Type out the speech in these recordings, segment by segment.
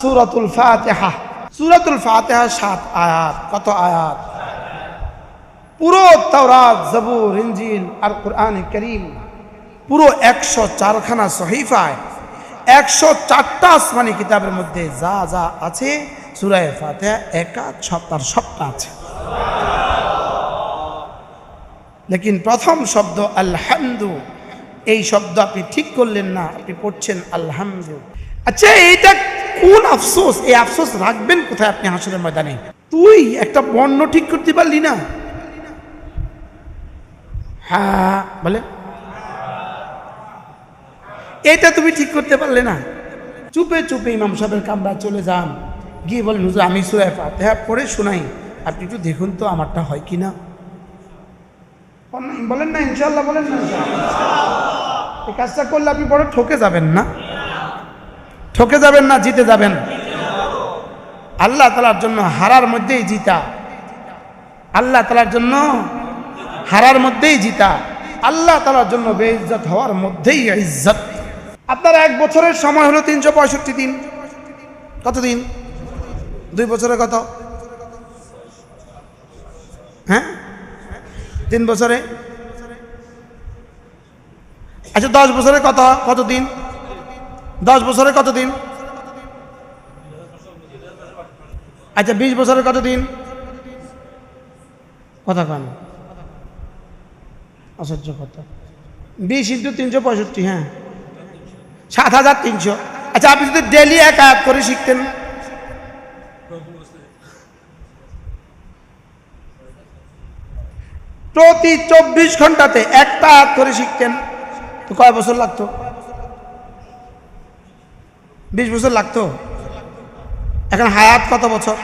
সূরাতুল ফাতিহা। সূরাতুল ফাতিহা 7 আয়াত। কত আয়াত? পুরো তাওরাত, জবুর, ইনজিল আর কুরআনে কারীম পুরো 104 খানা সহিফায় 104টা আসমানি কিতাবের মধ্যে যা যা আছে সূরা ফাতিহা একা সপ্তাহ সবটা আছে। লেকিন প্রথম শব্দ আলহামদু, এই শব্দ আপনি ঠিক করলেন না, আপনি পড়ছেন আলহামদু। আচ্ছা, এইটা কোন আফসোস? এই আফসোস রাখবেন কোথায় আপনি হাসরের ময়দানে? তুই একটা বর্ণ ঠিক করতে পারলি না? হ্যাঁ বলে, এটা তুমি ঠিক করতে পারলে না। চুপে চুপে ইমাম সাহেবের কামরায় চলে যান, গিয়ে বলেন হুজুর আমি সূরা ফাতিহা পড়ে শোনাই, আপনি একটু দেখুন তো আমারটা হয় কিনা। বলেন না ইনশাআল্লাহ, বলেন না এই কাজটা করলে আপনি বড় ঠকে যাবেন না? ঠকে যাবেন না জিতে যাবেন? আল্লাহ তাআলার জন্য হারার মধ্যেই জিতা, আল্লাহ তাআলার জন্য হারার মধ্যেই জিতা, আল্লাহ তাআলার জন্য বেইজ্জত হওয়ার মধ্যেই ইজ্জত। আপনার 1 বছরের সময় হলো 365 দিন। কত দিন? 2 বছরে কত? হ্যাঁ 3 বছরে। আচ্ছা 10 বছরে কত কত দিন? 10 বছরে কত দিন? আচ্ছা 20 বছরে কত দিন? কথা কেন আশ্চর্য কথা। 20 × 365, হ্যাঁ 7300। আচ্ছা আপনি যদি ডেলি 1 আয়াত করে শিখতেন, প্রতি 24 ঘন্টাতে 1টা আয়াত করে শিখতেন, তো কয় বছর লাগতো? 20 বছর লাগতো। এখন হায়াত কত বছর?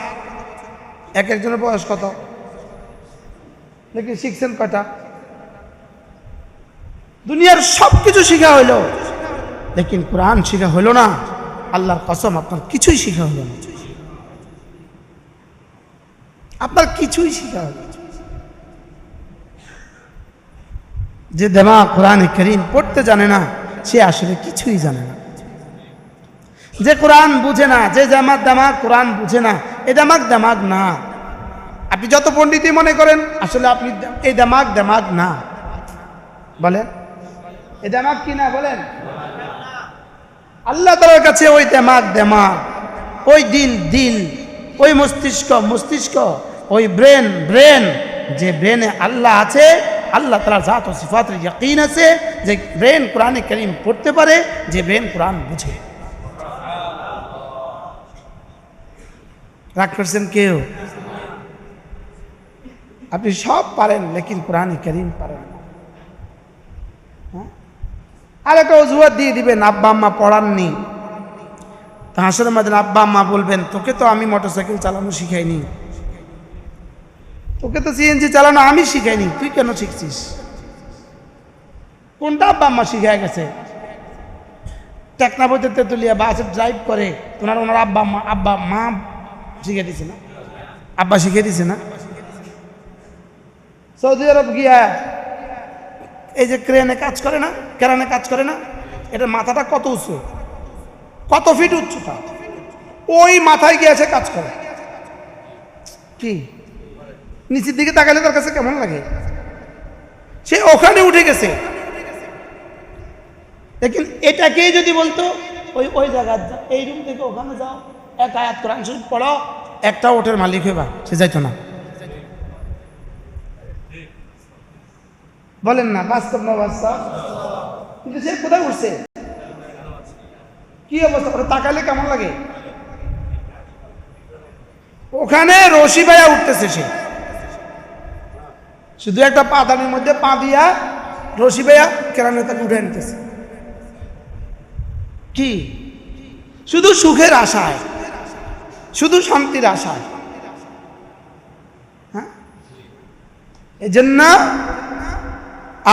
এক একজনের বয়স কত? লেকিন শিখছেন কয়টা? দুনিয়ার সব কিছু শিখা হইল, লেকিন কোরআন শিখা হইল না। আল্লাহর কসম আপনার কিছুই শিখা হইল না, আপনার কিছুই শিখা হইল। যে দিমাগ কোরআনে কারীম পড়তে জানে না, সে আসলে কিছুই জানে না। যে কোরআন বুঝে না, যে দিমাগ কোরআন বুঝে না, এই দিমাগ না। আপনি যত পণ্ডিতই মনে করেন, আসলে আপনি এই দিমাগ না। বলেন এই দিমাগ কি না? বলেন আল্লাহ তাআলার কাছে ওই দিমাগ, ওই দিল, ওই মস্তিষ্ক, ওই ব্রেন, যে ব্রেনে আল্লাহ আছে, আল্লাহ তাআলার জাত ও সিফাতের ইয়াকিন আছে, যে ব্রেন কোরআনে কারীম পড়তে পারে, যে ব্রেন কোরআন বুঝে। রাগ করছেন কেউ? আপনি সব পারেন, লেকিন কোরআনে কারীম পারেন না। আর একটা অজুহাত দিয়ে দিবেন, আব্বা আম্মা পড়াননি। তা হাসরের ময়দানে আব্বা আম্মা বলবেন, তোকে তো আমি মোটরসাইকেল চালানো শিখাইনি, তোকে তো সিএনজি চালানো আমি শিখাইনি, তুই কেন শিখছিস? কোনটা আব্বা আম্মা শিখাই গেছে? টেকনা বইতে তেতুলিয়া বাসে ড্রাইভ করে, ওনার আব্বা মা শিখে দিছে না? আব্বা শিখে দিছে না? সৌদি আরব গিয়া এই যে ক্রেনে কাজ করে না, এটার মাথাটা কত উঁচু, কত ফিট উচ্চতা, ওই মাথায় গিয়েছে কাজ করে। কি নিচের দিকে তাকালে তার কাছে কেমন লাগে? সে ওখানে উঠে গেছে। লেকিন এটাকেই যদি বলতো ওই জায়গা, এই রুম থেকে ওখানে যাও, 1 আয়াত কোরআন শরীফ পড়ো, একটা ওটের মালিক হইবা, সে যাইতো না। বলেন না বাস্তব না বাস্তব? কিন্তু সে কোথায় উঠছে? কি অবস্থা? ওরা তাকালে কেমন লাগে? ওখানে রশি ভাইয়া উঠতেছে, সে শুধু একটা পাতানির মধ্যে পা দিয়া রশি ভাইয়া কেরানে তাকে উঠে নিতেছে। কি? শুধু সুখের আশায়, শুধু শান্তির আশায়। হ্যাঁ, এজন্য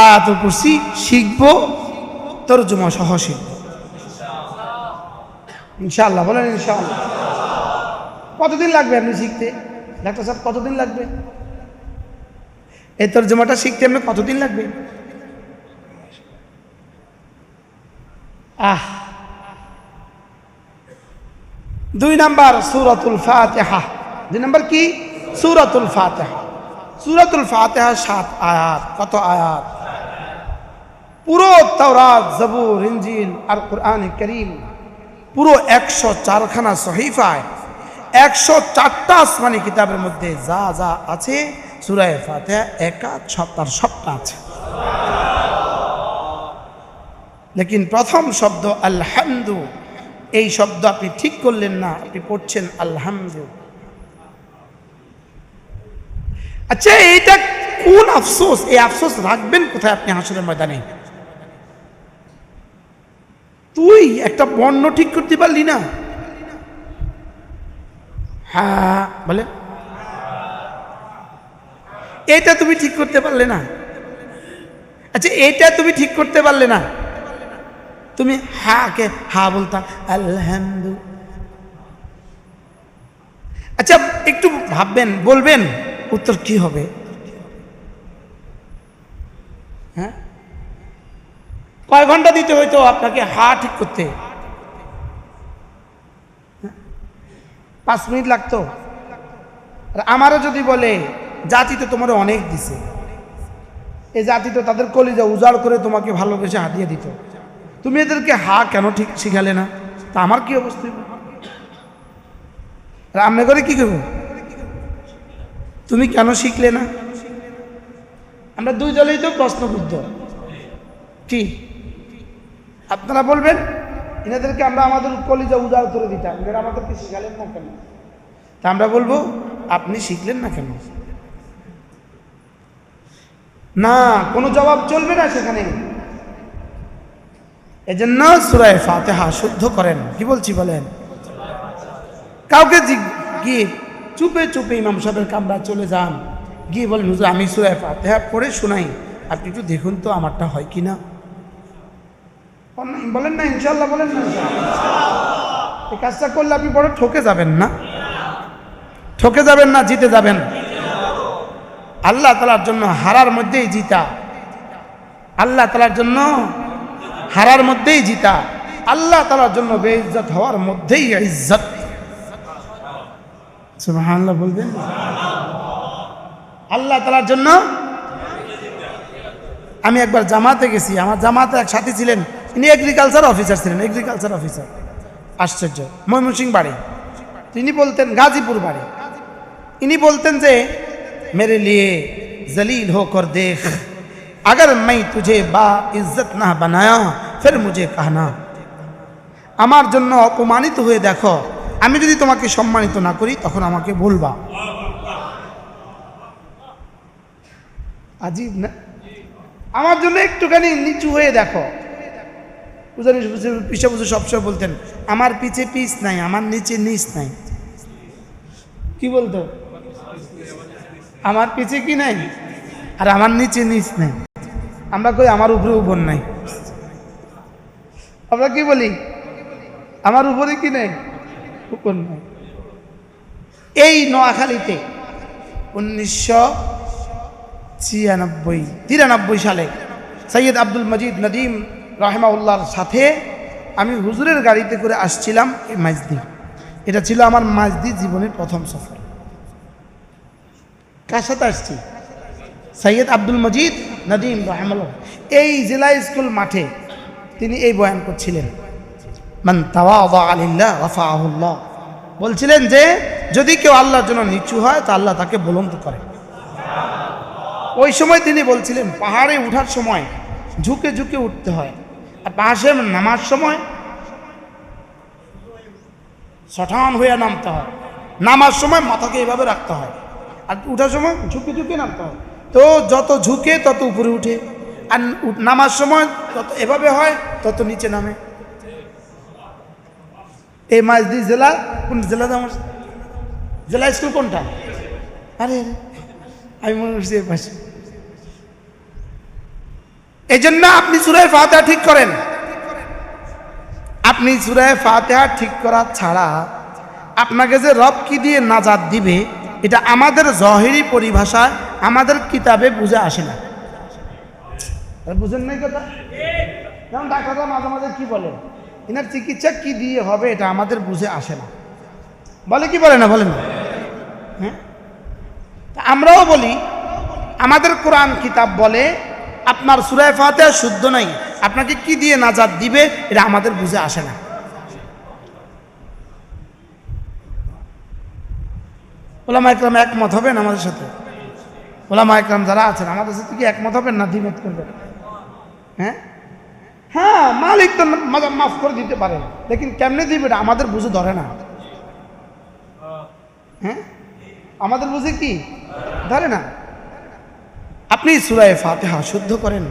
আয়াতুল কুরসি শিখবো, তরজমা সহ শিখবো ইনশাআল্লাহ। বলেন ইনশাআল্লাহ। কতদিন লাগবে আপনি শিখতে? ডাক্তার সাহেব কতদিন লাগবে এই তরজমাটা শিখতে? আপনি কতদিন লাগবে? দুই নাম্বার সূরাতুল ফাতিহা। দুই নাম্বার কি? সূরাতুল ফাতিহা। সূরাতুল ফাতিহা 7 আয়াত। কত আয়াত? পুরো তাওরাত, জবুর, ইনজিল আর কোরআন কারীম পুরো 104 খানা সহিফায় 104টা আসমানি কিতাবের মধ্যে যা যা আছে সূরা ফাতিহা একা সবটা আছে। লেকিন প্রথম শব্দ আলহামদু, এই শব্দ আপনি ঠিক করলেন না, আপনি পড়ছেন আলহামদু। আচ্ছা, এইটা কোন আফসোস? এই আফসোস রাখবেন কোথায় আপনি হাসরের ময়দানে? তুই একটা বর্ণ ঠিক করতে পারলি না? হ্যাঁ বলে, এটা তুমি ঠিক করতে পারলে না। আচ্ছা, এটা তুমি ঠিক করতে পারলে না, তুমি হাকে হা বলতা আলহামদু। আচ্ছা, একটু ভাববেন, বলবেন উত্তর কি হবে? হ্যাঁ, কয় ঘন্টা দিতে হইতো আপনাকে হা ঠিক করতে? 5 মিনিট লাগতো। আর আমারও যদি বলে জাতি তো তোমার অনেক দিছে, এই জাতি তো তাদের কলিজা উজাড় করে তোমাকে ভালোবেসে হাতিয়ে দিত, তুমি এদেরকে হা কেন ঠিক শিখালে না? তা আমার কি অবস্থা? রান্না করে কি করবো? তুমি কেন শিখলে না? আমরা দুই দলেই তো প্রশ্নবুদ্ধ। কি আপনারা বলবেন এনাদেরকে আমরা আমাদের কলিজা উজাড় করে দিতাম, এরা আমাদেরকে শিখালেন না কেন? তা আমরা বলবো আপনি শিখলেন না কেন? না, কোনো জবাব চলবে না সেখানে। এজন্য সূরা ফাতিহা শুদ্ধ করেন। কি বলছি বলেন? কাউকে গিয়ে চুপে চুপে ইমাম সাহেবের কামরা চলে যান, গিয়ে বলেন হুজুর আমি সূরা ফাতিহা পড়ে শোনাই, আপনি একটু দেখুন তো আমারটা হয় কিনা। বলেন না ইনশাল্লাহ, বলেন না। এই কাজটা করলে আপনি বড় ঠকে যাবেন না? ঠকে যাবেন না, জিতে যাবেন। আল্লাহ তাআলার জন্য হারার মধ্যেই জিতা। আল্লাহ তাআলার জন্য হারার মধ্যেই জিতা। আল্লাহ তাআলার জন্য বেইজ্জত হওয়ার মধ্যেই ইজ্জত। সুবহানাল্লাহ বলবেন। আল্লাহ তাআলার জন্য। আমি একবার জামাতে গেছি, আমার জামাতে এক সাথী ছিলেন, ইনি এগ্রিকালচার অফিসার ছিলেন, এগ্রিকালচার অফিসার। আশ্চর্য, ময়মনসিংহ বাড়ি। তিনি বলতেন, গাজীপুর বাড়ি। ইনি বলতেন যে मेरे लिए जलील होकर देख, अगर मैं तुझे बा इज्जत ना बनाया फिर मुझे कहना। আমার জন্য অপমানিত হয়ে দেখো, আমি যদি তোমাকে সম্মানিত না করি তখন আমাকে বলবা। আজীব না? আমার জন্য একটুখানি নিচু হয়ে দেখো। পিছা বুঝে সবসময় বলতেন আমার পিছে পিস নাই, আমার নিচে নিচ নাই। কি বলতো? আমার পিছে কি নাই আর আমার নিচে নিচ নাই। আমরা কই আমার উপরে উপর নাই। আমরা কি বলি? আমার উপরে কি নাই, উপর নাই। এই নোয়াখালীতে 1993 সালে সৈয়দ আব্দুল মজিদ নদীম রাহিমাহুল্লাহর সাথে আমি হুজুরের গাড়িতে করে আসছিলাম এই মাইজদি। এটা ছিল আমার মাইজদি জীবনের প্রথম সফর। কার সাথে আসছি? সৈয়দ আব্দুল মজিদ নদীম রাহিমাহুল্লাহ। এই জেলা স্কুল মাঠে তিনি এই বয়ান করছিলেন, মান তাওয়াযা লিল্লাহ রাফাআহুল্লাহ। বলছিলেন যে যদি কেউ আল্লাহর জন্য নিচু হয় তা আল্লাহ তাকে বুলন্দ করে। ওই সময় তিনি বলছিলেন পাহাড়ে ওঠার সময় ঝুঁকে ঝুঁকে উঠতে হয়, আর পাহাড়ে নামার সময় শঠান হয়ে নামতে হয়। নামার সময় মাথাকে এভাবে রাখতে হয়, আর উঠার সময় ঝুঁকে ঝুঁকে নামতে হয়। তো যত ঝুঁকে তত উপরে উঠে, আর নামার সময় তত এভাবে হয় তত নিচে নামে। এই মাইজদি জেলা কোন জেলা? আমার জেলা স্কুল কোনটা? আরে আমি মনে করছি এর পাশে। এই জন্য আপনি সূরা ফাতিহা ঠিক করেন। আপনি সূরা ফাতিহা ঠিক করা ছাড়া আপনাকে যে রব কি দিয়ে নাজাত দিবে, এটা আমাদের জহিরি পরিভাষায় আমাদের কিতাবে বুঝে আসে না। বুঝেন নাই কথা? যেমন ডাক্তাররা মাঝে মাঝে কি বলে, এনার চিকিৎসা কি দিয়ে হবে, এটা আমাদের বুঝে আসে না। বলে কি বলে না, বলে না? হ্যাঁ, তা আমরাও বলি, আমাদের কোরআন কিতাব বলে আপনার সূরা ফাতিহা শুদ্ধ নাই, আপনাকে কি দিয়ে নাজাত দিবে এটা আমাদের বুঝে আসে না। ওলামা একরাম একমত হবেন আমাদের সাথে? ওলামা একরাম যারা আছেন আমাদের সাথে কি একমত হবেন না দ্বিমত করবেন? হ্যাঁ, হ্যাঁ, মালিক তো মাফ করে দিতে পারে, লেকিন কেমনে দিবে এটা আমাদের বুঝে ধরে না। হ্যাঁ, আমাদের বুঝে কি ধরে না। আপনি সূরা ফাতিহা শুদ্ধ করেন,